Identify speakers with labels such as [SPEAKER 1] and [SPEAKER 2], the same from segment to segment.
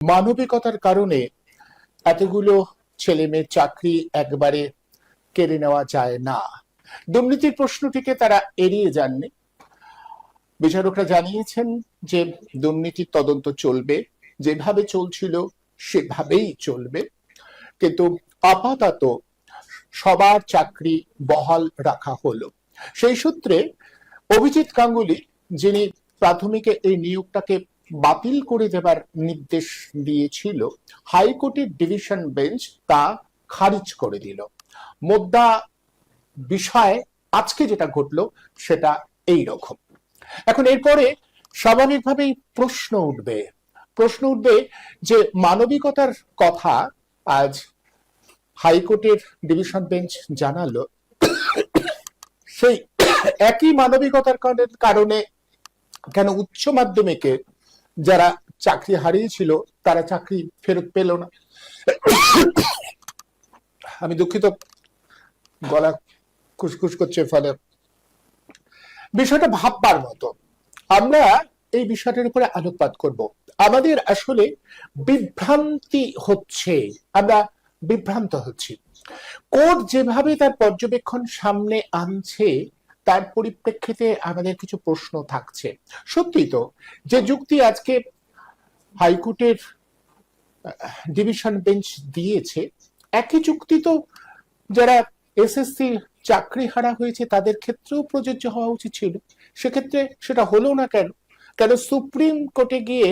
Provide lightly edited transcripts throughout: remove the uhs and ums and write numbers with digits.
[SPEAKER 1] মানবিকতার কারণে এতগুলো ছেলে মেয়ের চাকরি একবারে কেড়ে নেওয়া যায় না। দুর্নীতির প্রশ্নটিকে তারা এড়িয়ে যাননি। বিচারকরা জানিয়েছেন যে দুর্নীতির তদন্ত চলবে, যেভাবে চলছিল সেভাবেই চলবে, কিন্তু আপাতত সবার চাকরি বহাল রাখা হলো। সেই সূত্রে অভিজিৎ গাঙ্গুলি, যিনি প্রাথমিকে এই নিয়োগটাকে বাতিল করে দেবার নির্দেশ দিয়েছিল, হাইকোর্টের ডিভিশন বেঞ্চ তা খারিজ করে দিল। মোদ্দা বিষয় আজকে যেটা ঘটলো সেটা এই রকম। এখন এরপরে স্বাভাবিকভাবেই প্রশ্ন উঠবে যে মানবিকতার কথা আজ হাইকোর্টের ডিভিশন বেঞ্চ জানালো, সেই একই মানবিকতার কারণে কেন উচ্চ মাধ্যমিকে যারা চাকরি হারিয়েছিল তারা চাকরি ফেরত পেল না? আমি দুঃখিত, গলা খুসখুস করছে, ফলে বিষয়টা ভাববার মতো। আমরা এই বিষয়টার উপরে আলোকপাত করব। আমাদের আসলে বিভ্রান্তি হচ্ছে, আমরা বিভ্রান্ত হচ্ছি। কোর্ট যেভাবে তার পর্যবেক্ষণ সামনে আনছে তার পরিপ্রেক্ষিতে আমাদের কিছু প্রশ্ন থাকছে। সত্যি তো, যে যুক্তি আজকে হাইকোর্টের ডিভিশন বেঞ্চ দিয়েছে, একই যুক্তি তো যারা এসএসসি চাকরি হারা হয়েছে তাদের ক্ষেত্রেও প্রযোজ্য হওয়া উচিত ছিল। সেক্ষেত্রে সেটা হলো না কেন? কেন সুপ্রিম কোর্টে গিয়ে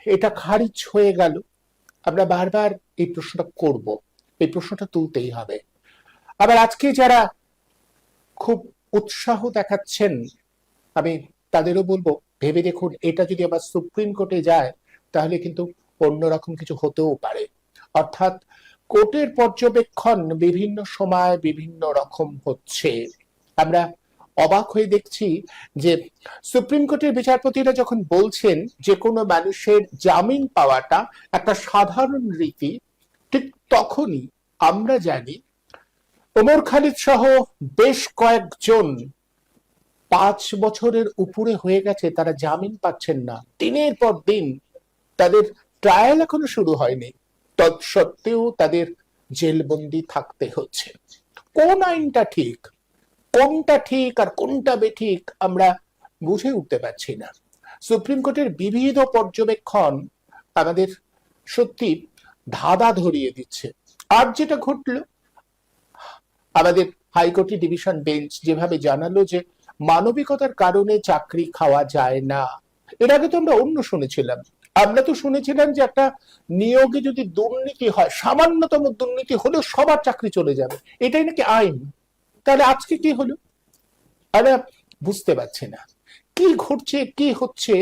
[SPEAKER 1] এটা খারিজ হয়ে গেল? আমরা বারবার এই প্রশ্নটা করব, এই প্রশ্নটা তুলতেই হবে। আবার আজকে যারা খুব উৎসাহ দেখাচ্ছেন, আমি তাদেরও বলবো, ভেবে দেখুন, এটা যদি আবার সুপ্রিম কোর্টে যায় তাহলে কিন্তু অন্যরকম কিছু হতেও পারে। অর্থাৎ কোর্টের পর্যবেক্ষণ বিভিন্ন সময় বিভিন্ন রকম হচ্ছে। আমরা অবাক হয়ে দেখছি যে সুপ্রিম কোর্টের বিচারপতিরা যখন বলছেন যে কোনো মানুষের জামিন পাওয়াটা একটা সাধারণ রীতি, ঠিক তখনই আমরা জানি ওমর খালিদ সহ বেশ কয়েকজন 5 বছরের উপরে হয়ে গেছে, তারা জামিন পাচ্ছেন না। দিনের পর দিন তাদের ট্রায়াল এখনো শুরু হয়নি, তৎসত্ত্বেও তাদের জেলবন্দি থাকতে হচ্ছে। কোন আইনটা ঠিক, কোনটা ঠিক আর কোনটা বেঠিক আমরা বুঝে উঠতে পারছি না। সুপ্রিম কোর্টের বিবিধ পর্যবেক্ষণ আমাদের সত্যি ধাঁধা ধরিয়ে দিচ্ছে। আর যেটা ঘটলো, আমাদের হাইকোর্টের ডিভিশন বেঞ্চ যেভাবে জানালো যে মানবিকতার কারণে চাকরি খাওয়া যায় না। এর আগে তো আমরা অন্য শুনেছিলাম। আমরা তো শুনেছিলাম যে একটা নিয়োগে যদি দুর্নীতি হয়, সামান্যতম দুর্নীতি হলেও সবার চাকরি চলে যাবে, এটাই নাকি আইন। তাহলে আজকে কি হলো? আমরা বুঝতে পারছি না কি ঘটছে, কি হচ্ছে।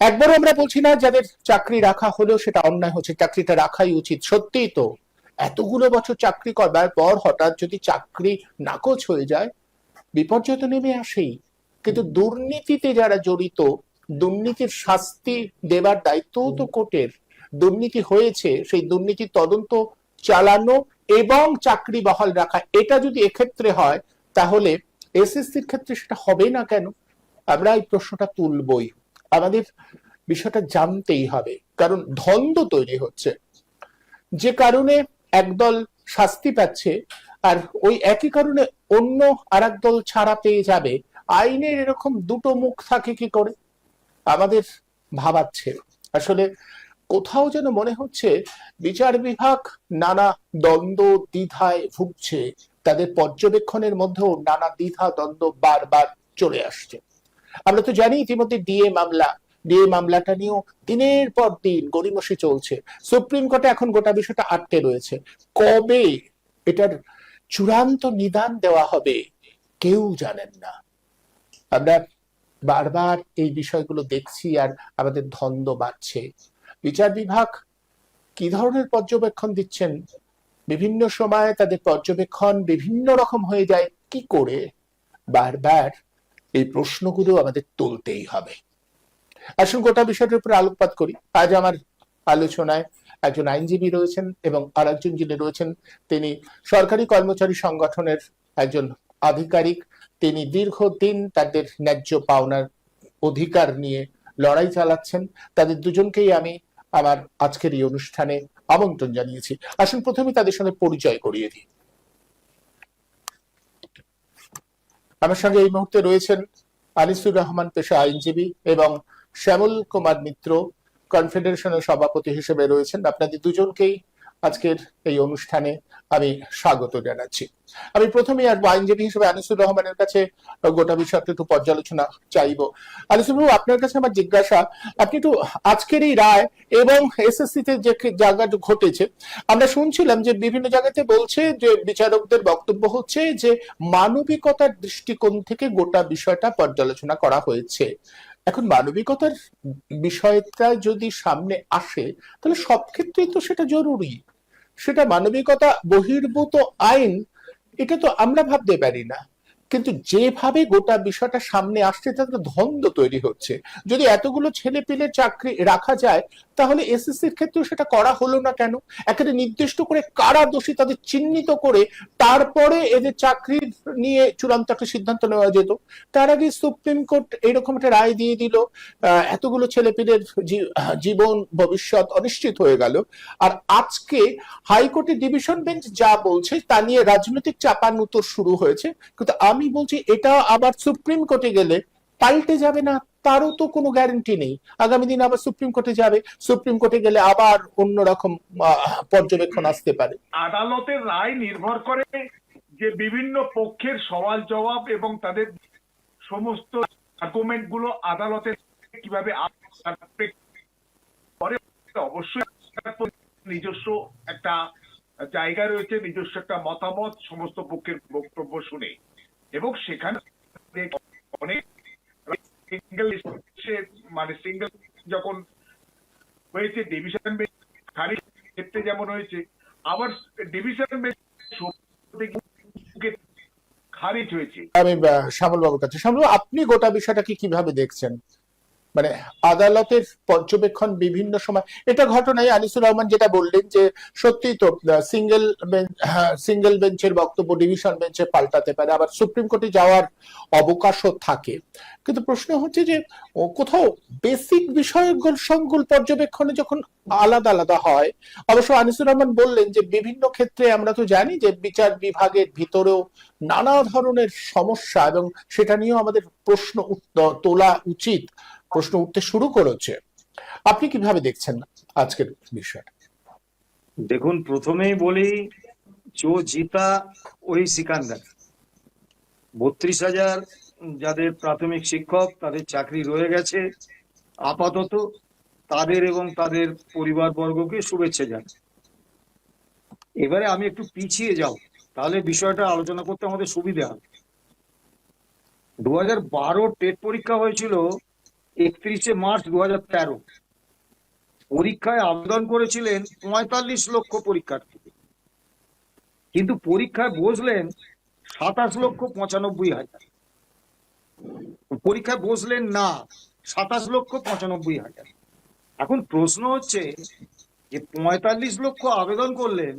[SPEAKER 1] একবারও আমরা বলছি না যাদের চাকরি রাখা হলেও সেটা অন্যায় হচ্ছে, চাকরিটা রাখাই উচিত। সত্যিই তো, এতগুলো বছর চাকরি করবার পর হঠাৎ যদি চাকরি নাকচ হয়ে যায়, বিপর্যয় তো নেমে আসেই। কিন্তু দুর্নীতিতে যারা জড়িত, দুর্নীতির শাস্তি দেবার দায়িত্বও তো কোর্টের। দুর্নীতি হয়েছে, সেই দুর্নীতির তদন্ত চালানো এবং চাকরি বহাল রাখা, এটা যদি এক্ষেত্রে হয় তাহলে এসএসসির ক্ষেত্রে সেটা হবে না কেন? আমরা এই প্রশ্নটা তুলবই। আমাদের বিষয়টা জানতেই হবে, কারণ দ্বন্দ্ব তৈরি হচ্ছে, যে কারণে একদল শাস্তি পাচ্ছে আর ওই একই কারণে অন্য আর দল ছাড়া পেয়ে যাবে। আইনের এরকম দুটো মুখ থাকে কি করে? আমাদের ভাবাচ্ছে। আসলে কোথাও যেন মনে হচ্ছে বিচার বিভাগ নানা দ্বন্দ্ব দ্বিধায় ভুগছে, তাদের পর্যবেক্ষণের মধ্যেও নানা দ্বিধা দ্বন্দ্ব বারবার চলে আসছে। আমরা তো জানি ইতিমধ্যে ডিএ মামলাটা নিয়েও দিনের পর দিন গড়িমসি চলছে। সুপ্রিম কোর্টে এখন গোটা বিষয়টা আটকে রয়েছে। কবে এটার চূড়ান্ত নিদান দেওয়া হবে কেউ জানেন না। আমরা বারবার এই বিষয়গুলো দেখছি আর আমাদের দ্বন্দ্ব বাড়ছে। বিচার বিভাগ কি ধরনের পর্যবেক্ষণ দিচ্ছেন? বিভিন্ন সময় তাদের পর্যবেক্ষণ বিভিন্ন রকম হয়ে যায় কি করে? বারবার এই প্রশ্নগুলো আমাদের তুলতেই হবে। আসুন গোটা বিষয়টির উপরে আলোকপাত করি। আজ আমার আলোচনায় একজন আইনজীবী রয়েছেন এবং আরেকজন যিনি রয়েছেন তিনি সরকারি কর্মচারী সংগঠনের একজন আধিকারিক। তিনি দীর্ঘদিন তাদের ন্যায্য পাওনার অধিকার নিয়ে লড়াই চালাচ্ছেন। তাদের দুজনকেই আমি আমার আজকের এই অনুষ্ঠানে আমন্ত্রণ জানিয়েছি। আসুন প্রথমে তাদের সঙ্গে পরিচয় করিয়ে দিই। আমার সঙ্গে এই মুহূর্তে রয়েছেন আনিসুর রহমান, পেশা আইনজীবী, এবং শ্যামল কুমার মিত্র, কনফেডারেশনের সভাপতি হিসেবে রয়েছেন। আপনাদের দুজনকেই আজকের এই অনুষ্ঠানে আমি স্বাগত জানাচ্ছি। আমি প্রথমেই আসবো আইনজীবী হিসেবে আনিসুর রহমানের কাছে, গোটা বিষয়টা একটু পর্যালোচনা চাইবো। আনিসুর বাবু, আপনার কাছে আমার জিজ্ঞাসা, আপনি একটু আজকের এই রায় এবং এসএসসি তে যে জায়গাটা ঘটেছে, আমরা শুনছিলাম যে বিভিন্ন জায়গাতে বলছে যে বিচারকদের বক্তব্য হচ্ছে যে মানবিকতার দৃষ্টিকোণ থেকে গোটা বিষয়টা পর্যালোচনা করা হয়েছে। এখন মানবিকতার বিষয়টা যদি সামনে আসে তাহলে সব ক্ষেত্রেই তো সেটা জরুরি, সেটা মানবিকতা বহির্ভূত আইন, এটা তো আমরা ভাবতে পারি না। কিন্তু যেভাবে গোটা বিষয়টা সামনে আসছে তাতে দ্বন্দ্ব তৈরি হচ্ছে। যদি এতগুলো ছেলে পেলে চাকরি রাখা যায় তাহলে এসএসসির ক্ষেত্রেও সেটা করা হলো না কেন? একেবারে নির্দিষ্ট করে কারা দোষী তাদের চিহ্নিত করে তারপরে এদের চাকরির নিয়ে চূড়ান্ত একটা সিদ্ধান্ত নেওয়া যেত। তার আগে সুপ্রিম কোর্ট এরকম একটা রায় দিয়ে দিল, এতগুলো ছেলে পেলের জীবন ভবিষ্যৎ অনিশ্চিত হয়ে গেল। আর আজকে হাইকোর্টের ডিভিশন বেঞ্চ যা বলছে তা নিয়ে রাজনৈতিক চাপানুতোর শুরু হয়েছে। কিন্তু আমি বলছি এটা আবার সুপ্রিম কোর্টে গেলে পাল্টে যাবে না, তারও তো কোনো গ্যারান্টি নেই। আগামী দিন আবার সুপ্রিম কোর্টে যাবে, সুপ্রিম কোর্টে গেলে আবার অন্যরকম পর্যবেক্ষণ আসতে পারে।
[SPEAKER 2] আদালতের রায় নির্ভর করে যে বিভিন্ন পক্ষের সওয়াল জবাব এবং তাদের সমস্ত আর্গুমেন্ট গুলো আদালতের কিভাবে অবশ্যই নিজস্ব একটা জায়গা রয়েছে, নিজস্ব একটা মতামত সমস্ত পক্ষের বক্তব্য শুনে, এবং সেখানে অনেক সিঙ্গেল যখন হয়েছে ডিভিশন বেঞ্চ খারিজ ক্ষেত্রে যেমন হয়েছে, আবার ডিভিশন বেঞ্চ খারিজ হয়েছে।
[SPEAKER 1] আমি শ্যামল বাবুর কাছে, শ্যামল বাবু, আপনি গোটা বিষয়টাকে কিভাবে দেখছেন? মানে আদালতের পর্যবেক্ষণ বিভিন্ন সময়, এটা ঘটনায় আনিসুর রহমান যেটা বললেন যে সত্যি তো সিঙ্গেল বেঞ্চের বক্তব্য ডিভিশন বেঞ্চে পাল্টাতে পারে, আবার সুপ্রিম কোর্টে যাওয়ার অবকাশও থাকে। কিন্তু প্রশ্ন হচ্ছে যে কোথাও বেসিক বিষয়গুলো পর্যবেক্ষণে যখন আলাদা আলাদা হয়, অবশ্য আনিসুর রহমান বললেন যে বিভিন্ন ক্ষেত্রে আমরা তো জানি যে বিচার বিভাগের ভিতরেও নানা ধরনের সমস্যা, এবং সেটা নিয়েও আমাদের প্রশ্ন তোলা উচিত, প্রশ্ন উঠতে শুরু করেছে। আপনি কিভাবে দেখছেন আজকের বিষয়টা?
[SPEAKER 3] দেখুন, প্রথমেই বলি, जो जीता वही सिकंदर। 32,000 যাদের প্রাথমিক শিক্ষক তাদের চাকরি রয়ে গেছে, আপাতত তাদের এবং তাদের পরিবারবর্গকে শুভেচ্ছা জানাই। এবারে আমি একটু পিছিয়ে যাব, তাহলে বিষয়টা আলোচনা করতে আমাদের সুবিধা হবে। 2012 টেট পরীক্ষা হয়েছিল 31শে মার্চ 2013। পরীক্ষায় আবেদন করেছিলেন 45 লক্ষ পরীক্ষার্থী, কিন্তু পরীক্ষায় বসলেন 27,95,000। পরীক্ষায় বসলেন না 27,95,000। এখন প্রশ্ন হচ্ছে যে 45 লক্ষ আবেদন করলেন,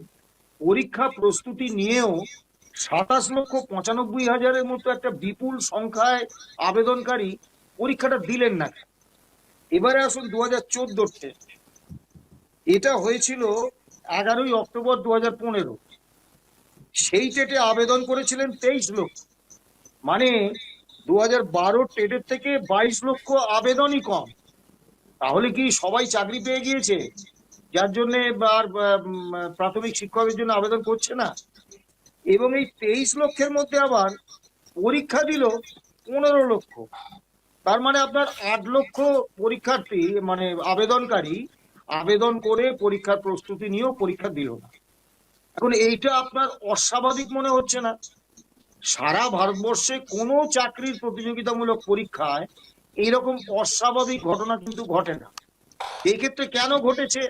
[SPEAKER 3] পরীক্ষা প্রস্তুতি নিয়েও 27,95,000-এর মতো একটা বিপুল সংখ্যায় আবেদনকারী পরীক্ষাটা দিলেন না। এবারে আসুন 2014 টেস্ট, এটা হয়েছিল 11ই অক্টোবর 2015। সেই টেটে আবেদন করেছিলেন 23 লক্ষ, মানে 2012 টেটের থেকে 22 লক্ষ আবেদনই কম। তাহলে কি সবাই চাকরি পেয়ে গিয়েছে যার জন্য আর প্রাথমিক শিক্ষকের জন্য আবেদন করছে না? এবং এই 23 লক্ষের মধ্যে আবার পরীক্ষা দিল 15 লক্ষ, তার মানে আপনার 8 লক্ষ পরীক্ষার্থী মানে আবেদনকারী আবেদন করে পরীক্ষার প্রস্তুতি নিয়েও পরীক্ষা দিল না। এখন এইটা আপনার অস্বাভাবিক মনে হচ্ছে না? সারা ভারতবর্ষে কোনো চাকরির প্রতিযোগিতামূলক পরীক্ষায় এইরকম অস্বাভাবিক ঘটনা কিন্তু ঘটে না। এক্ষেত্রে কেন ঘটেছে?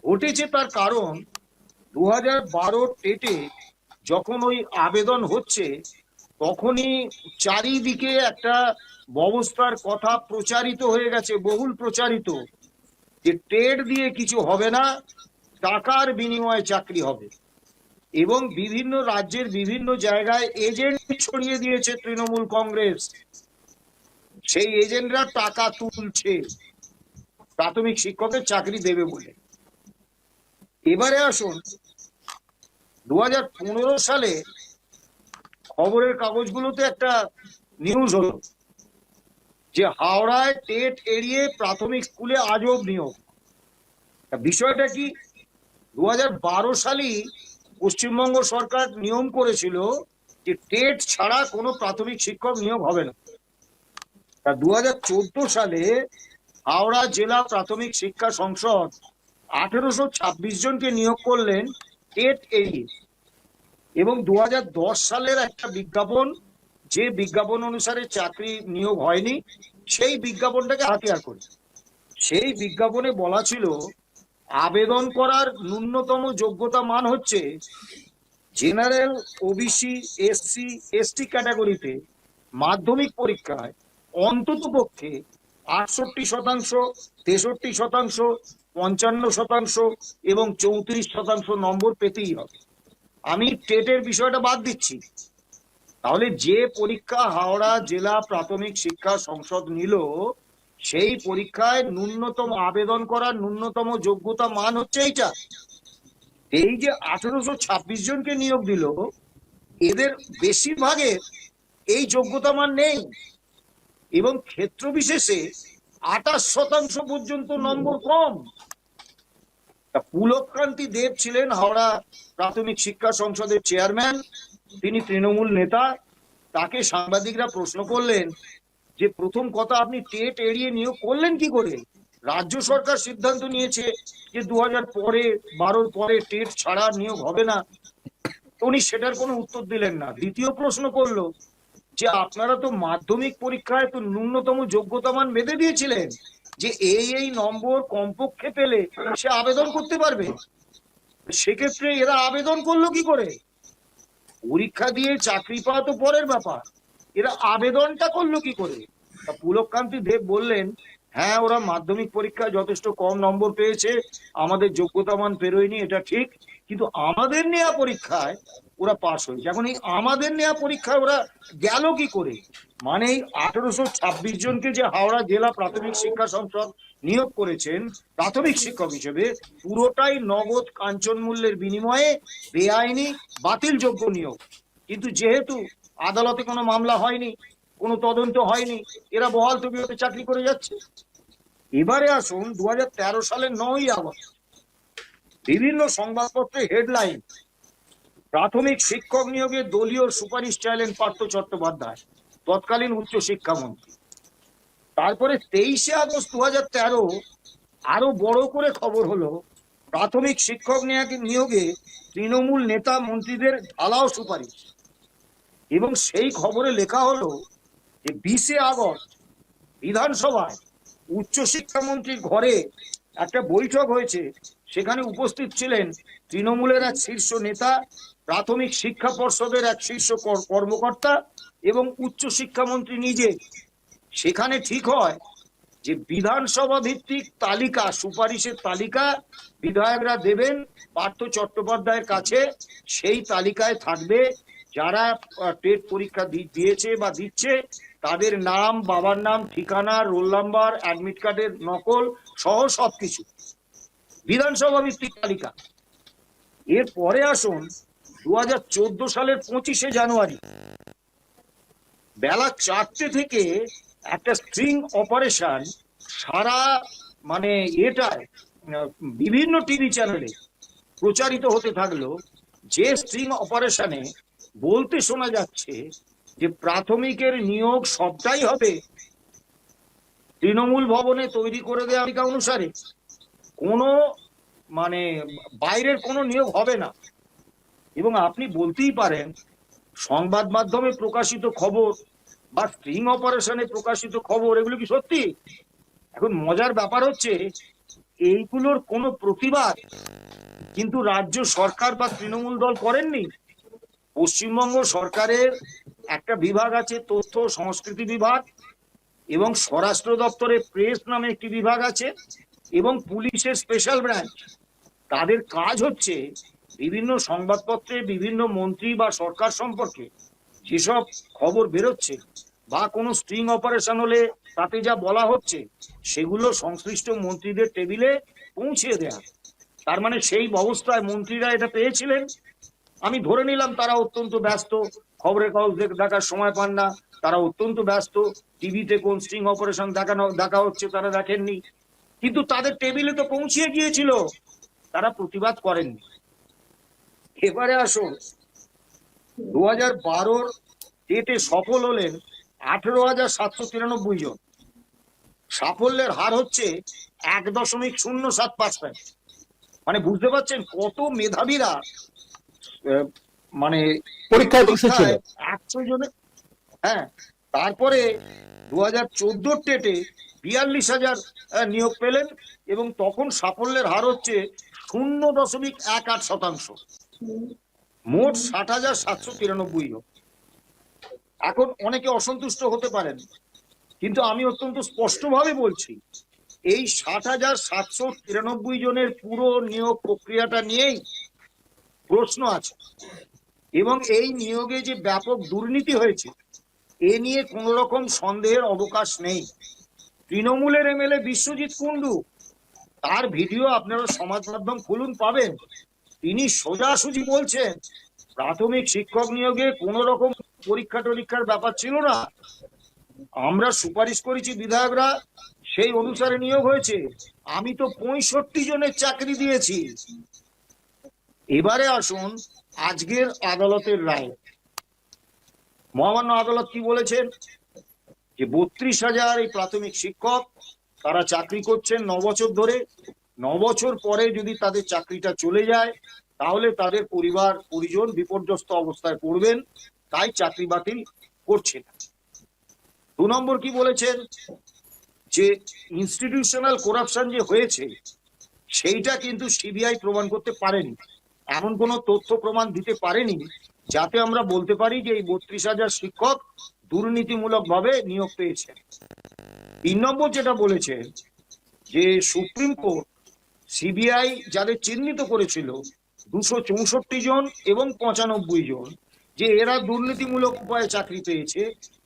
[SPEAKER 3] ঘটেছে তার কারণ 2012 টেটে যখন ওই আবেদন হচ্ছে তখনই চারিদিকে একটা ব্যবস্থার কথা প্রচারিত হয়ে গেছে, বহুল প্রচারিত, যে টেট দিয়ে কিছু হবে না, টাকার বিনিময়ে চাকরি হবে। এবং বিভিন্ন রাজ্যের বিভিন্ন জায়গায় এজেন্ট ছড়িয়ে দিয়েছে তৃণমূল কংগ্রেস, সেই এজেন্টরা টাকা তুলছে। প্রাথমিক শিক্ষকের চাকরি দেবে বলে। এবারে আসুন 2015 সালে খবরের কাগজগুলোতে একটা নিউজ হলো যে হাওড়ায় টেট এড়িয়ে প্রাথমিক স্কুলে আজব নিয়োগ। বিষয়টা কি, 2012 সালেই পশ্চিমবঙ্গ সরকার নিয়ম করেছিল যে টেট ছাড়া কোনো প্রাথমিক শিক্ষক নিয়োগ হবে না। 2014 সালে হাওড়া জেলা প্রাথমিক শিক্ষা সংসদ 1826 জনকে নিয়োগ করলেন টেট এড়িয়ে, এবং 2010 সালের একটা বিজ্ঞাপন, যে বিজ্ঞাপন অনুসারে চাকরি নিয়োগ হয়নি, সেই বিজ্ঞাপনটাকে হাতিয়ার করে। সেই বিজ্ঞাপনে বলা ছিল আবেদন করার ন্যূনতম যোগ্যতা মান হচ্ছে জেনারেল, ওবিসি, এসসি, এসটি ক্যাটাগরিতে মাধ্যমিক পরীক্ষায় অন্তত পক্ষে 68%, 63%, 55% এবং 34% নম্বর পেতেই হবে। আমি টেটের বিষয়টা বাদ দিচ্ছি। তাহলে যে পরীক্ষা হাওড়া জেলা প্রাথমিক শিক্ষা সংসদ নিল, সেই পরীক্ষায় ন্যূনতম আবেদন করার ন্যূনতম যোগ্যতা মান হচ্ছে এইটা। এই যে 1826 জনকে নিয়োগ দিল, এদের বেশিরভাগের এই যোগ্যতা মান নেই, এবং ক্ষেত্র বিশেষে 28% পর্যন্ত নম্বর কম। পুলককান্তি দেব ছিলেন হাওড়া প্রাথমিক শিক্ষা সংসদের চেয়ারম্যান, তিনি তৃণমূল নেতা। তাকে সাংবাদিকরা প্রশ্ন করলেন যে প্রথম কথা, আপনি টেট এড়িয়ে নিয়োগ করলেন কি করে? রাজ্য সরকার সিদ্ধান্ত নিয়েছে যে 2012 পরে টেট ছাড়া নিয়োগ হবে না। উনি সেটার কোনো উত্তর দিলেন না। দ্বিতীয় প্রশ্ন করলো যে আপনারা তো মাধ্যমিক পরীক্ষায় তো ন্যূনতম যোগ্যতা মান বেঁধে দিয়েছিলেন যে এই নম্বর কমপক্ষে পেলে সে আবেদন করতে পারবে, সেক্ষেত্রে এরা আবেদন করলো কি করে? পরীক্ষা দিয়ে চাকরি পাওয়া তো পরের ব্যাপার, এরা আবেদনটা করলো কি করে? পুলককান্তি দেব বললেন, হ্যাঁ, ওরা মাধ্যমিক পরীক্ষায় যথেষ্ট কম নম্বর পেয়েছে, আমাদের যোগ্যতা মান পেরোয়নি, এটা ঠিক, কিন্তু আমাদের নেওয়া পরীক্ষায় ওরা পাশ হয়েছে। এখন এই আমাদের নেওয়া পরীক্ষায় ওরা গেল কি করে? মানে এই 1826 জনকে যে হাওড়া জেলা প্রাথমিক শিক্ষা সংসদ নিয়োগ করেছেন প্রাথমিক শিক্ষক হিসেবে, পুরোটাই নগদ কাঞ্চন মূল্যের বিনিময়ে বেআইনি বাতিলযোগ্য নিয়োগ। কিন্তু যেহেতু আদালতে কোনো মামলা হয়নি, কোনো তদন্ত হয়নি, এরা বহাল তবিয়তে চাকরি করে যাচ্ছে। এবারে আসুন 2013 সালের 9ই আগস্ট বিভিন্ন সংবাদপত্রে হেডলাইন, প্রাথমিক শিক্ষক নিয়োগে দলীয় সুপারিশ চাইলেন পার্থ চট্টোপাধ্যায়, তৎকালীন উচ্চ শিক্ষামন্ত্রী। তারপরে 23শে আগস্ট 2013 আরো বড় করে খবর হলো, প্রাথমিক শিক্ষক নিয়োগে তৃণমূল নেতা মন্ত্রীদের ঢালাও সুপারিশ। এবং সেই খবরে লেখা হলো যে 20শে আগস্ট বিধানসভায় উচ্চশিক্ষামন্ত্রীর ঘরে একটা বৈঠক হয়েছে, সেখানে উপস্থিত ছিলেন তৃণমূলের এক শীর্ষ নেতা, প্রাথমিক শিক্ষা পর্ষদের এক শীর্ষ কর্মকর্তা এবং উচ্চশিক্ষামন্ত্রী নিজে। সেখানে ঠিক হয় যে বিধানসভা ভিত্তিক তালিকা, সুপারিশের তালিকা বিধায়করা দেবেন পার্থ চট্টোপাধ্যায়ের কাছে। সেই তালিকায় থাকবে যারা টেট পরীক্ষা দিয়েছে বা দিচ্ছে, তাদের নাম, বাবার নাম, ঠিকানা, রোল নাম্বার, অ্যাডমিট কার্ডের নকল সহ সবকিছু, বিধানসভা ভিত্তিক তালিকা। এরপরে আসুন 2014 সালের 25শে জানুয়ারি বেলা 4টে থেকে একটা স্ট্রিং অপারেশন সারা এটায় বিভিন্ন টিভি চ্যানেলে প্রচারিত হতে থাকলো, যে স্ট্রিং অপারেশনে বলতে শোনা যাচ্ছে যে প্রাথমিকের নিয়োগ সবটাই হবে তৃণমূল ভবনে তৈরি করে দেওয়া তালিকা অনুসারে, কোনো বাইরের কোনো নিয়োগ হবে না। এবং আপনি বলতেই পারেন সংবাদ মাধ্যমে প্রকাশিত খবর বা স্ট্রিং অপারেশনে প্রকাশিত খবর এগুলো কি সত্যি? এখন মজার ব্যাপার হচ্ছে এইগুলোর কোনো প্রতিবাদ কিন্তু রাজ্য সরকার বা তৃণমূল দল করেননি। পশ্চিমবঙ্গ সরকারের একটা বিভাগ আছে, তথ্য সংস্কৃতি বিভাগ, এবং স্বরাষ্ট্র দপ্তরে প্রেস নামে একটি বিভাগ আছে, এবং পুলিশের স্পেশাল ব্রাঞ্চ। তাদের কাজ হচ্ছে বিভিন্ন সংবাদপত্রে বিভিন্ন মন্ত্রী বা সরকার সম্পর্কে যেসব খবর বেরোচ্ছে বা কোনো স্ট্রিং অপারেশন হলে তাতে যা বলা হচ্ছে সেগুলো সংশ্লিষ্ট মন্ত্রীদের টেবিলে পৌঁছে দেয়া। তার মানে সেই অবস্থায় মন্ত্রীরা এটা পেয়েছিলেন। আমি ধরে নিলাম তারা অত্যন্ত ব্যস্ত, খবরের কাগজ দেখার সময় পান না, তারা অত্যন্ত ব্যস্ত, টিভিতে কোন স্টিং অপারেশন দেখা হচ্ছে তারা দেখেননি, কিন্তু তাদের টেবিলে তো পৌঁছিয়ে গিয়েছিল, তারা প্রতিবাদ করেননি। এবারে আসুন, 2012 টেটে সফল হলেন 18,793 জন। সাফল্যের হার হচ্ছে 1.07%। মানে বুঝতে পারছেন কত মেধাবীরা মানে
[SPEAKER 1] পরীক্ষায় বসেছিল।
[SPEAKER 3] 100 জনে। হ্যাঁ, তারপরে 2014 টেটে 42,000 নিয়োগ পেলেন এবং তখন সাফল্যের হার হচ্ছে 0.18%। মোট 60,793 জন। এখন অনেকে অসন্তুষ্ট হতে পারেন, কিন্তু আমি অত্যন্ত স্পষ্টভাবে বলছি, এই 60,793 জনের পুরো নিয়োগ প্রক্রিয়াটা নিয়েই প্রশ্ন আছে এবং এই নিয়োগে যে ব্যাপক দুর্নীতি হয়েছে এ নিয়ে কোন রকম সন্দেহের অবকাশ নেই। তৃণমূলের এমএলএ বিশ্বজিৎ কুন্ডু, তার ভিডিও আপনারা সমাজ মাধ্যম খুলুন, পাবেন। তিনি সোজাসুজি বলছেন প্রাথমিক শিক্ষক নিয়োগে কোন রকম পরীক্ষা টরীক্ষার ব্যাপার ছিল না, আমরা সুপারিশ করেছি বিধায়করা, সেই অনুসারে নিয়োগ হয়েছে, আমি তো 65 জনের চাকরি দিয়েছি। এবারে আসুন আজকের আদালতের রায়। মহামান্য আদালত কি বলেছেন, যে 32,000 এই প্রাথমিক শিক্ষক তারা চাকরি করছেন 9 বছর ধরে, 9 বছর পরে যদি তাদের চাকরিটা চলে যায় তাহলে তাদের পরিবার পরিজন বিপর্যস্ত অবস্থায় পড়বেন, তাই চাকরি বাতিল করছে না। 2 নম্বর কি বলেছেন, যে ইনস্টিটিউশনাল করাপশন যে হয়েছে সেইটা কিন্তু সিবিআই প্রমাণ করতে পারেনি, এমন কোনো তথ্য প্রমাণ দিতে পারেনি যাতে আমরা বলতে পারি যে এই 32,000 শিক্ষক দুর্নীতিমূলক ভাবে নিয়োগ পেয়েছেন। 3 নম্বর যেটা বলেছে, যে সুপ্রিম কোর্ট সিবিআই যাদের চিহ্নিত করেছিল 264 জন এবং 95 জন, যে এরা দুর্নীতিমূলক উপায়ে চাকরি পেয়েছে,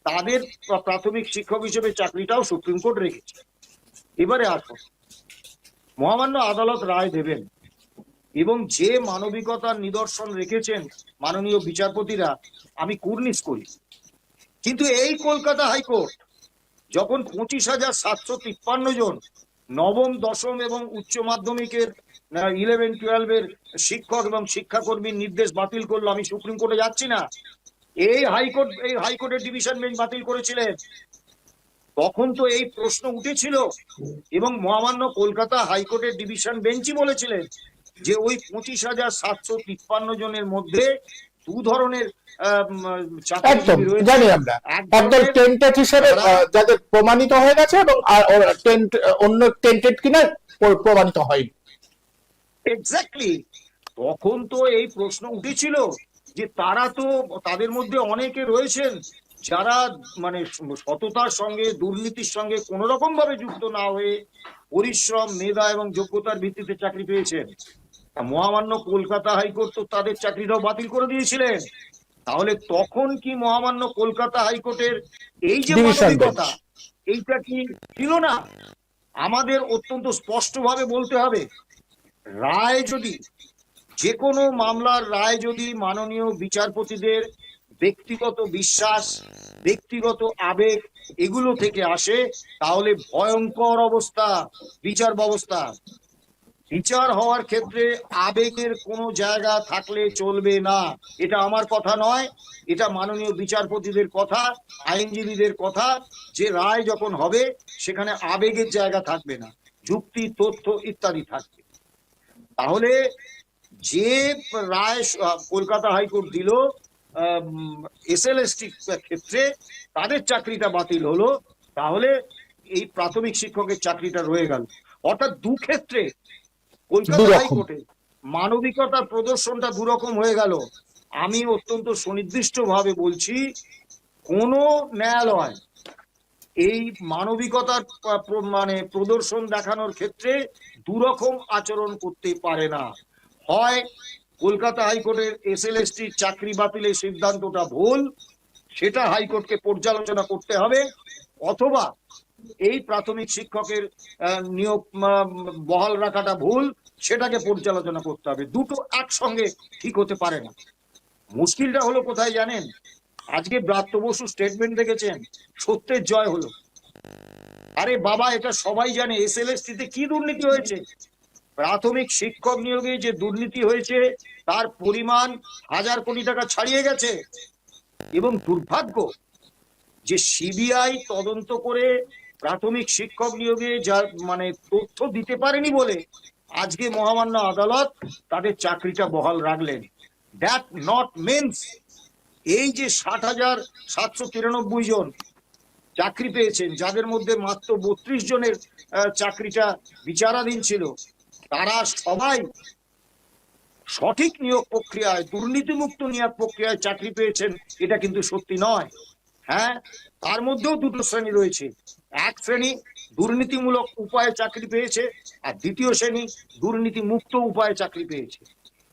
[SPEAKER 3] তাদের প্রাথমিক শিক্ষক হিসেবে চাকরিটাও সুপ্রিম কোর্ট রেখেছে। এবারে আসুন, মহামান্য আদালত রায় দেবেন এবং যে মানবিকতার নিদর্শন রেখেছেন মাননীয় বিচারপতিরা, আমি কুর্নিশ করি। কিন্তু এই কলকাতা হাইকোর্ট যখন 25,753 জন নবম, দশম এবং উচ্চ মাধ্যমিকের 11-12 শিক্ষক এবং শিক্ষাকর্মীর নির্দেশ বাতিল করলো, আমি সুপ্রিম কোর্টে যাচ্ছি না, এই হাইকোর্টের ডিভিশন বেঞ্চ বাতিল করেছিলেন, তখন তো এই প্রশ্ন উঠেছিল এবং মহামান্য কলকাতা হাইকোর্টের ডিভিশন বেঞ্চই বলেছিলেন যে ওই 25,753 জনের মধ্যে 2 ধরনের
[SPEAKER 1] একদম জানি আমরা, একদম টেন্টেড হিসেবে যাদের প্রমাণিত হয়ে গেছে এবং অন্য টেন্টেড কিনা প্রমাণিত হয়নি।
[SPEAKER 3] এক্স্যাক্টলি, তখন তো এই প্রশ্ন উঠেছিল যে তারা তো, তাদের মধ্যে অনেকে রয়েছেন যারা মানে সততার সঙ্গে দুর্নীতির সঙ্গে কোন রকম ভাবে যুক্ত না হয়ে পরিশ্রম, মেধা এবং যোগ্যতার ভিত্তিতে চাকরি পেয়েছেন। মহামান্য কলকাতা হাইকোর্ট তো তাদের চাকরিটাও বাতিল করে দিয়েছিলেন। তাহলে তখন কি মহামান্য কলকাতা হাইকোর্টের এই যে মানবিকতা, এইটা কি ছিল না? আমাদের অত্যন্ত স্পষ্টভাবে বলতে হবে, রায় যদি, যে কোনো মামলার রায় যদি মাননীয় বিচারপতিদের ব্যক্তিগত বিশ্বাস, ব্যক্তিগত আবেগ এগুলো থেকে আসে, তাহলে ভয়ঙ্কর অবস্থা বিচার ব্যবস্থা। বিচার হওয়ার ক্ষেত্রে আবেগের কোনো জায়গা থাকলে চলবে না। এটা আমার কথা নয়, এটা মাননীয় বিচারপতিদের কথা, আইনজীবীদের কথা, যে রায় যখন হবে সেখানে আবেগের জায়গা থাকবে না, যুক্তি, তথ্য ইত্যাদি থাকবে। তাহলে যে রায় কলকাতা হাইকোর্ট দিল এসএলএসটি ক্ষেত্রে তাদের চাকরিটা বাতিল হলো, তাহলে এই প্রাথমিক শিক্ষকের চাকরিটা রয়ে গেল। অর্থাৎ 2 ক্ষেত্রে কলকাতা হাইকোর্টে মানবিকতার প্রদর্শনটা 2 রকম হয়ে গেল। আমি অত্যন্ত সুনির্দিষ্ট ভাবে বলছি, কোন ন্যায়ালয় এই মানবিকতার মানে প্রদর্শন দেখানোর ক্ষেত্রে 2 রকম আচরণ করতে পারে না। হয় কলকাতা হাইকোর্টের এসএলএসটি চাকরি বাতিলের সিদ্ধান্তটা ভুল, সেটা হাইকোর্টকে পর্যালোচনা করতে হবে, অথবা এই প্রাথমিক শিক্ষকের নিয়োগ বহাল রাখাটা ভুল, সেটাকে পর্যালোচনা করতে হবে। দুটো একসঙ্গে ঠিক হতে পারে না। মুশকিলটা হলো কোথায় জানেন? আজকে ব্রাত্য বসু স্টেটমেন্ট দেখেছেন, সত্যের জয় হলো। আরে বাবা, এটা সবাই জানে এসএলএসটি তে কি দুর্নীতি হয়েছে। প্রাথমিক শিক্ষক নিয়োগে যে দুর্নীতি হয়েছে তার পরিমাণ 1000 কোটি টাকা ছাড়িয়ে গেছে। এবং দুর্ভাগ্য যে সিবিআই তদন্ত করে প্রাথমিক শিক্ষক নিয়োগে যা তথ্য দিতে পারেনি বলে আজকে মহামান্য আদালত তাদের চাকরিটা বহাল রাখলেন। দ্যাট নট মিনস এই যে 60,793 জন চাকরি পেয়েছেন, যাদের মধ্যে মাত্র 32 জনের চাকরিটা বিচারাধীন ছিল, তারা সবাই সঠিক নিয়োগ প্রক্রিয়ায়, দুর্নীতিমুক্ত নিয়োগ প্রক্রিয়ায় চাকরি পেয়েছেন, এটা কিন্তু সত্যি নয়। হ্যাঁ, তার মধ্যেও দুটো শ্রেণী রয়েছে। এক শ্রেণী দুর্নীতিমূলক উপায়ে চাকরি পেয়েছে, আর দ্বিতীয় শ্রেণী দুর্নীতি মুক্ত উপায়ে চাকরি পেয়েছে।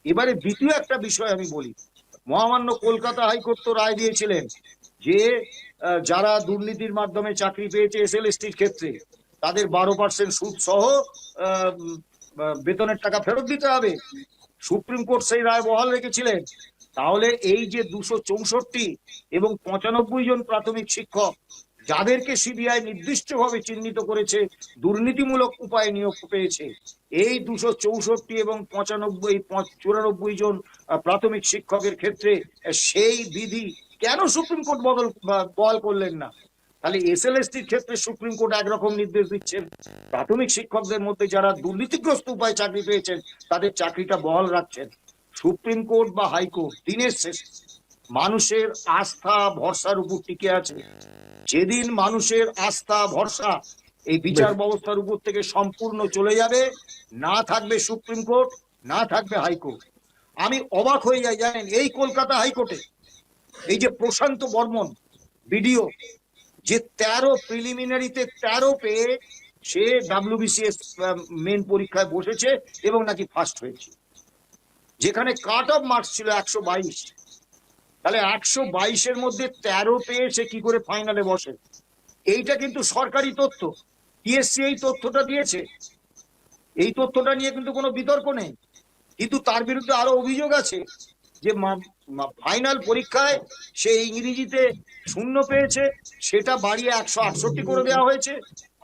[SPEAKER 3] এবারে দ্বিতীয় একটা বিষয় আমি বলি, মহামান্য কলকাতা হাইকোর্ট তো রায় দিয়েছিলেন যে যারা দুর্নীতির মাধ্যমে চাকরি পেয়েছে এসএলএসটির ক্ষেত্রে, তাদের 12% সুদ সহ বেতনের টাকা ফেরত দিতে হবে। সুপ্রিম কোর্ট সেই রায় বহাল রেখেছিলেন। তাহলে এই যে 264 এবং 95 জন প্রাথমিক শিক্ষক যাদেরকে সিবিআই নির্দিষ্টভাবে চিহ্নিত করেছে দুর্নীতিমূলক উপায়ে নিয়োগ পেয়েছে, এই 264 এবং 94 জন প্রাথমিক শিক্ষকের ক্ষেত্রে সেই বিধি কেন সুপ্রিম কোর্ট বহাল করলেন না? তাহলে এসএলএসটির ক্ষেত্রে সুপ্রিম কোর্ট একরকম নির্দেশ দিচ্ছেন, প্রাথমিক শিক্ষকদের মধ্যে যারা দুর্নীতিগ্রস্ত উপায়ে চাকরি পেয়েছেন তাদের চাকরিটা বহাল রাখছেন। সুপ্রিম কোর্ট বা হাইকোর্ট দিনের শেষে মানুষের আস্থা ভরসার উপর টিকে আছে। যেদিন মানুষের আস্থা ভরসা এই বিচার ব্যবস্থার উপর থেকে সম্পূর্ণ চলে যাবে, না থাকবে সুপ্রিম কোর্ট, না থাকবে হাইকোর্ট। আমি অবাক হয়ে যাই জানেন, এই কলকাতা হাইকোর্টে এই যে প্রশান্ত বর্মন বিডিও, যে 13 প্রিলিমিনারিতে 13 পেয়ে সে WBCS মেন পরীক্ষায় বসেছে এবং নাকি ফার্স্ট হয়েছে, যেখানে কাট অফ মার্কস ছিল 122। তাহলে 122-এর মধ্যে 13 পেয়ে সে কি করে ফাইনালে বসে? এইটা কিন্তু সরকারি তথ্য, টিএসসি এই তথ্যটা দিয়েছে। এই তথ্যটা নিয়ে কিন্তু কোনো বিতর্ক নেই, কিন্তু তার বিরুদ্ধে আরো অভিযোগ আছে যে ফাইনাল পরীক্ষায় সে ইংরেজিতে 0 পেয়েছে, সেটা বাড়িয়ে 168 করে দেওয়া হয়েছে,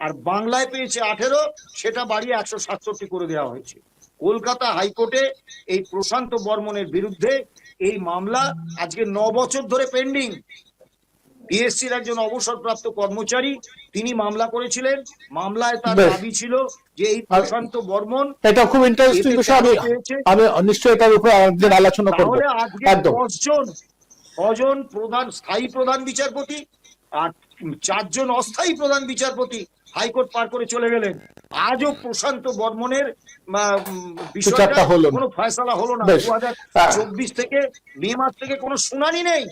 [SPEAKER 3] আর বাংলায় পেয়েছে 18, সেটা বাড়িয়ে 167 করে দেওয়া হয়েছে। কলকাতা হাইকোর্টে এই প্রশান্ত বর্মনের বিরুদ্ধে এই মামলা আজকে 9 বছর ধরে পেন্ডিং। পিএসসির একজন অবসরপ্রাপ্ত কর্মচারী, তিনি মামলা করেছিলেন। মামলায় তার দাবি ছিল যে এই প্রশান্ত বর্মন,
[SPEAKER 1] এটা খুব ইন্টারেস্টিং বিষয়, আমি নিশ্চয়ই এটার উপরে একদিন আলোচনা করব।
[SPEAKER 3] তাহলে আজকে 10 জন প্রধান স্থায়ী প্রধান বিচারপতি আর 4 জন অস্থায়ী প্রধান বিচারপতি হাইকোর্ট পার করে চলে গেলেন। আজও প্রশান্ত বর্মনের বিষয়টা কোনো ফয়সালা হলো না। 2024 থেকে মে মাস থেকে কোনো শুনানি নেই।